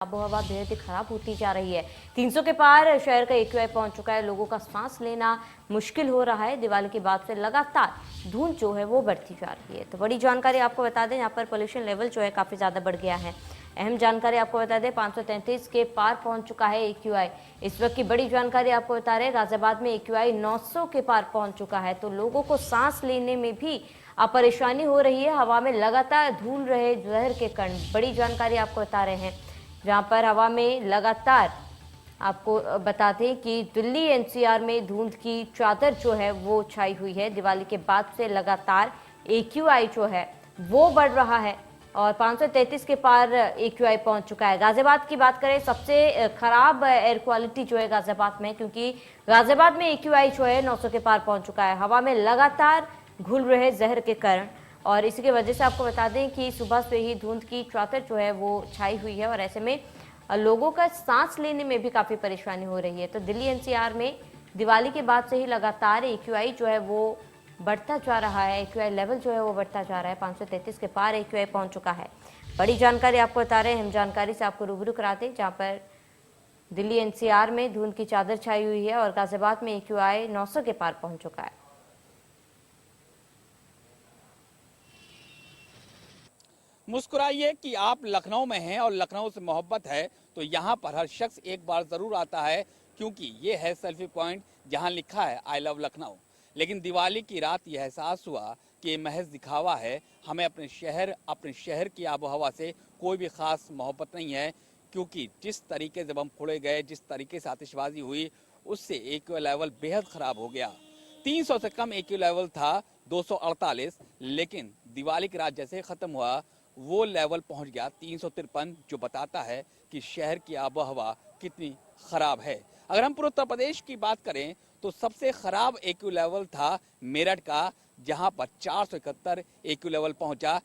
आबोहवा बेहद ही खराब होती जा रही है। 300 के पार शहर का एक्यूआई पहुंच चुका है। लोगों का सांस लेना मुश्किल हो रहा है। दिवाली के बाद से लगातार धुंध जो है वो बढ़ती जा रही है। तो बड़ी जानकारी आपको बता दें, यहाँ पर पोल्यूशन लेवल जो है काफी ज्यादा बढ़ गया है। अहम जानकारी आपको बता दें, 533 के पार पहुंच चुका है एक्यूआई। इस वक्त की बड़ी जानकारी आपको बता रहे हैं, गाजियाबाद में एक्यूआई 900 के पार पहुंच चुका है। तो लोगों को सांस लेने में भी परेशानी हो रही है। हवा में लगातार धूल रहे जहर के कण। बड़ी जानकारी आपको बता रहे हैं, जहां पर हवा में लगातार आपको बता दें कि दिल्ली एनसीआर में धुंध की चादर जो है वो छाई हुई है। दिवाली के बाद से लगातार एक्यूआई जो है वो बढ़ रहा है और 533 के पार एक्यूआई पहुंच चुका है। गाजियाबाद की बात करें, सबसे खराब एयर क्वालिटी जो है गाजियाबाद में, क्योंकि गाजियाबाद में एक्यूआई जो है 900 के पार पहुंच चुका है। हवा में लगातार घुल रहे जहर के कारण, और इसी की वजह से आपको बता दें कि सुबह से ही धुंध की चादर जो है वो छाई हुई है और ऐसे में लोगों का सांस लेने में भी काफ़ी परेशानी हो रही है। तो दिल्ली एनसीआर में दिवाली के बाद से ही लगातार एक्यूआई जो है वो बढ़ता जा रहा है। एक्यूआई लेवल जो है वो बढ़ता जा रहा है। 533 के पार एक्यूआई पहुंच चुका है। बड़ी जानकारी आपको बता रहे हैं, हम जानकारी से आपको रूबरू कराते हैं, जहाँ पर दिल्ली एनसीआर में धुंध की चादर छाई हुई है और गाजियाबाद में एक्यूआई 900 के पार पहुंच चुका है। मुस्कुराइए कि आप लखनऊ में हैं और लखनऊ से मोहब्बत है तो यहाँ पर हर शख्स एक बार जरूर आता है, क्योंकि ये है सेल्फी पॉइंट जहाँ लिखा है आई लव लखनऊ। लेकिन दिवाली की रात यह एहसास हुआ कि ये महज दिखावा है। हमें अपने शहर की आबोहवा से कोई भी खास मोहब्बत नहीं है, क्योंकि जिस तरीके से बम फोड़े गए, जिस तरीके से आतिशबाजी हुई, उससे एक्यू लेवल बेहद खराब हो गया। 300 से कम एक्यू लेवल था 248, लेकिन दिवाली की रात जैसे खत्म हुआ वो लेवल पहुंच गया 353, जो बताता है कि शहर की आबोहवा कितनी खराब है। अगर हम पूरे उत्तर प्रदेश की बात करें तो सबसे खराब एक्यू लेवल था मेरठ का, जहां पर 471 एक्यू लेवल पहुंचा।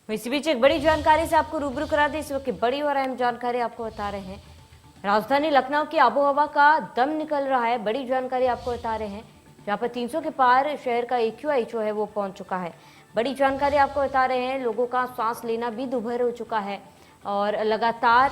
इसी बीच एक बड़ी जानकारी से आपको रूबरू करा दी। इस वक्त की बड़ी और अहम जानकारी आपको बता रहे हैं, राजधानी लखनऊ की आबोहवा का दम निकल रहा है। बड़ी जानकारी आपको बता रहे हैं, जहां पर 300 के पार शहर का एक्यूआई जो है वो पहुंच चुका है। बड़ी जानकारी आपको बता रहे हैं, लोगों का सांस लेना भी दुभर हो चुका है और लगातार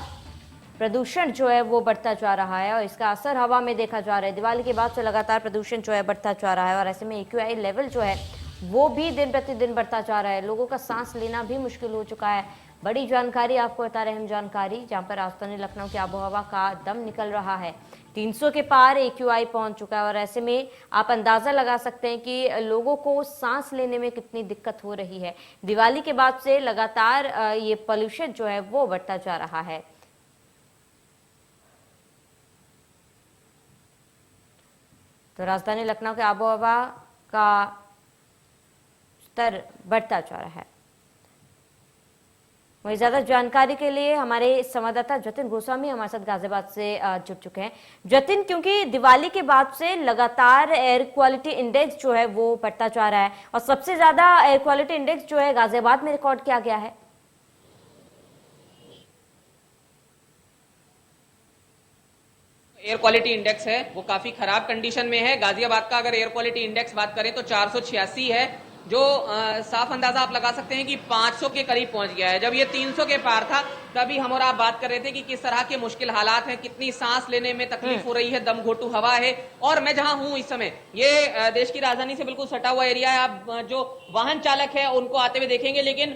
प्रदूषण जो है वो बढ़ता जा रहा है और इसका असर हवा में देखा जा रहा है। दिवाली के बाद से लगातार प्रदूषण जो है बढ़ता जा रहा है और ऐसे में एक्यूआई लेवल जो है वो भी दिन प्रतिदिन बढ़ता जा रहा है। लोगों का सांस लेना भी मुश्किल हो चुका है। बड़ी जानकारी आपको बता रहे हैं हम, जानकारी जहां पर राजधानी लखनऊ की आबोहवा का दम निकल रहा है। 300 के पार एक्यूआई पहुंच चुका है और ऐसे में आप अंदाजा लगा सकते हैं कि लोगों को सांस लेने में कितनी दिक्कत हो रही है। दिवाली के बाद से लगातार ये पोल्यूशन जो है वो बढ़ता जा रहा है। तो राजधानी लखनऊ के आबोहवा का स्तर बढ़ता जा रहा है। वही ज्यादा जानकारी के लिए हमारे संवाददाता जतिन गोस्वामी हमारे साथ गाजियाबाद से जुड़ चुके हैं। जतिन, क्योंकि दिवाली के बाद से लगातार एयर क्वालिटी इंडेक्स जो है वो बढ़ता जा रहा है और सबसे ज्यादा एयर क्वालिटी इंडेक्स जो है गाजियाबाद में रिकॉर्ड किया गया है। एयर क्वालिटी इंडेक्स है वो काफी खराब कंडीशन में है। गाजियाबाद का अगर एयर क्वालिटी इंडेक्स बात करें तो 486 है, जो साफ अंदाजा आप लगा सकते हैं कि 500 के करीब पहुंच गया है। जब ये 300 के पार था तभी हम और आप बात कर रहे थे कि किस तरह के मुश्किल हालात हैं, कितनी सांस लेने में तकलीफ हो रही है, दम घोटू हवा है। और मैं जहां हूं इस समय, ये देश की राजधानी से बिल्कुल सटा हुआ एरिया है। आप जो वाहन चालक है उनको आते हुए देखेंगे, लेकिन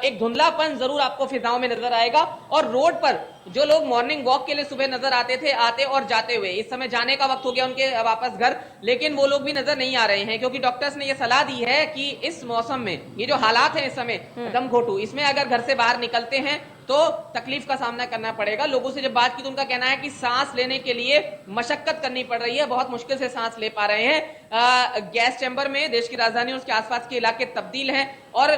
एक धुंधलापन जरूर आपको फिजाओं में नजर आएगा। और रोड पर जो लोग मॉर्निंग वॉक के लिए सुबह नजर आते थे, आते और जाते हुए, इस समय जाने का वक्त हो गया उनके वापस घर, लेकिन वो लोग भी नजर नहीं आ रहे हैं, क्योंकि डॉक्टर्स ने ये सलाह दी है कि इस मौसम में ये जो हालात हैं इस समय दम घोटू, इसमें अगर घर से बाहर निकलते हैं तो तकलीफ का सामना करना पड़ेगा। लोगों से जब बात की तो उनका कहना है कि सांस लेने के लिए मशक्कत करनी पड़ रही है, बहुत मुश्किल से सांस ले पा रहे हैं। गैस चैम्बर में देश की राजधानी और उसके आसपास के इलाके तब्दील हैं। और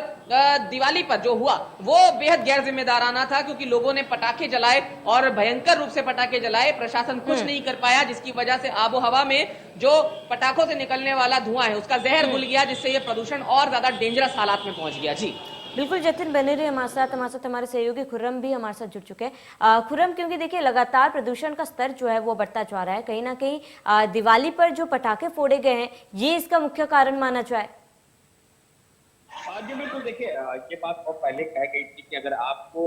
दिवाली पर जो हुआ वो बेहद गैर जिम्मेदाराना था, क्योंकि लोगों ने पटाखे जलाए और भयंकर रूप से पटाखे जलाए। प्रशासन कुछ नहीं कर पाया, जिसकी वजह से आबो हवा में जो पटाखों से निकलने वाला धुआं है उसका जहर घुल गया, जिससे ये प्रदूषण और ज्यादा डेंजरस हालात में पहुंच गया। जी बिल्कुल जतिन, बने रहिए हमारे साथ हमारे सहयोगी खुर्रम भी हमारे साथ जुड़ चुके हैं। खुर्रम, क्योंकि देखिए लगातार प्रदूषण का स्तर जो है वो बढ़ता जा रहा है, कहीं ना कहीं दिवाली पर जो पटाखे फोड़े गए हैं ये इसका मुख्य कारण माना जाए। हाँ जी, बिल्कुल देखिए ये बात बहुत पहले कह गई थी कि अगर आपको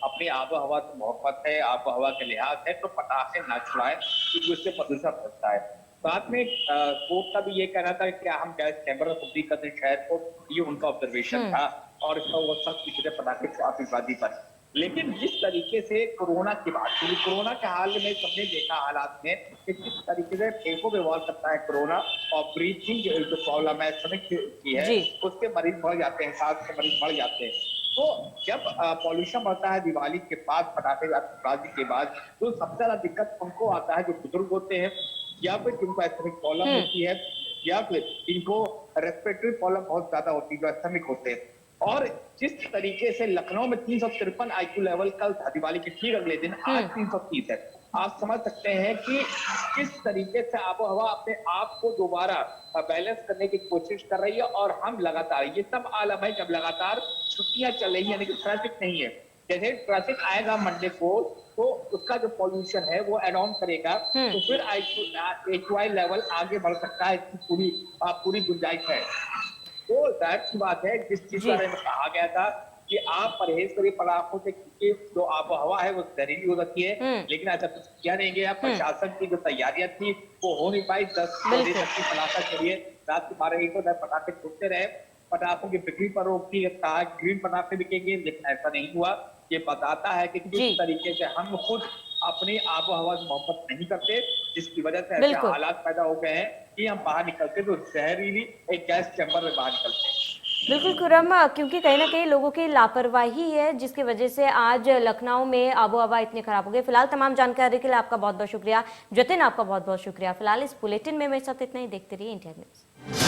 अपनी आबो हवा से मोहब्बत है, आबो हवा के लिहाज है, तो पटाखे ना छुड़ाएं क्योंकि उससे प्रदूषण बढ़ता है। साथ में कोर्ट का भी ये कहना था कि हम गैस चैम्बर में तब्दील कर दें शहर को, ये उनका ऑब्जर्वेशन था और इसका वो सख्त पीछे पटाखे आतिशबाजी पर। लेकिन जिस तरीके से कोरोना की बात हुई, कोरोना के हाल में सबने देखा हालात में कि किस तरीके से फेफड़ों पे वार करता है कोरोना और ब्रीथिंग जो प्रॉब्लम है स्टमक की है जी। उसके मरीज बढ़ जाते हैं, सांस के मरीज बढ़ जाते हैं। तो जब पॉल्यूशन बढ़ता है दिवाली के बाद, पटाखे आतिशबाजी के बाद, तो सबसे ज्यादा दिक्कत उनको आता है जो बुजुर्ग होते हैं या फिर जिनको एस्थमिक प्रॉब्लम होती है या फिर जिनको रेस्पिरेटरी प्रॉब्लम बहुत ज्यादा होती है, जो एस्थमिक होते हैं। और जिस तरीके से लखनऊ में 353 आईक्यू लेवल कल था दिवाली के ठीक अगले दिन, आज 330 है। आप समझ सकते हैं कि किस तरीके से आबो हवा अपने आप को दोबारा बैलेंस करने की कोशिश कर रही है और हम लगातार, ये सब आलम है जब लगातार छुट्टियां चल रही है यानी कि ट्रैफिक नहीं है। जैसे ट्रैफिक आएगा मंडे को तो उसका जो पॉल्यूशन है वो एड ऑन करेगा, तो फिर AQI लेवल आगे बढ़ सकता है, इसकी पूरी गुंजाइश है। तो जाहिर सी बात है जिस चीज के बारे में कहा गया था कि आप परहेज करिए पटाखों से क्योंकि जो आबो हवा है वो जहरीली हो सकती है, लेकिन ऐसा कुछ किया नहीं गया। प्रशासन की जो तैयारियां थी वो हो नहीं पाई। 10 बजे तक की पटाखा चलिए, रात के 12-1 बजे तक पटाखे छूटते रहे, पटाखों की बिक्री पर रोक थी, कहा ग्रीन पटाखे बिकेंगे, लेकिन ऐसा नहीं हुआ। ये बताता है कि किस तरीके से हम खुद अपनी आबो हवा से मोहब्बत नहीं करते, जिसकी वजह से ऐसे हालात पैदा हो गए हैं कि हम बाहर निकलते तो जहरीली एक गैस चैम्बर में बाहर निकलते हैं। बिल्कुल खुर्रम, क्योंकि कहीं ना कहीं लोगों की लापरवाही है जिसकी वजह से आज लखनऊ में आबो हवा इतनी खराब हो गई। फिलहाल तमाम जानकारी के लिए आपका बहुत बहुत शुक्रिया। जतिन, आपका बहुत बहुत शुक्रिया। फिलहाल इस बुलेटिन में मेरे साथ इतना ही। देखते रहिए इंडिया न्यूज।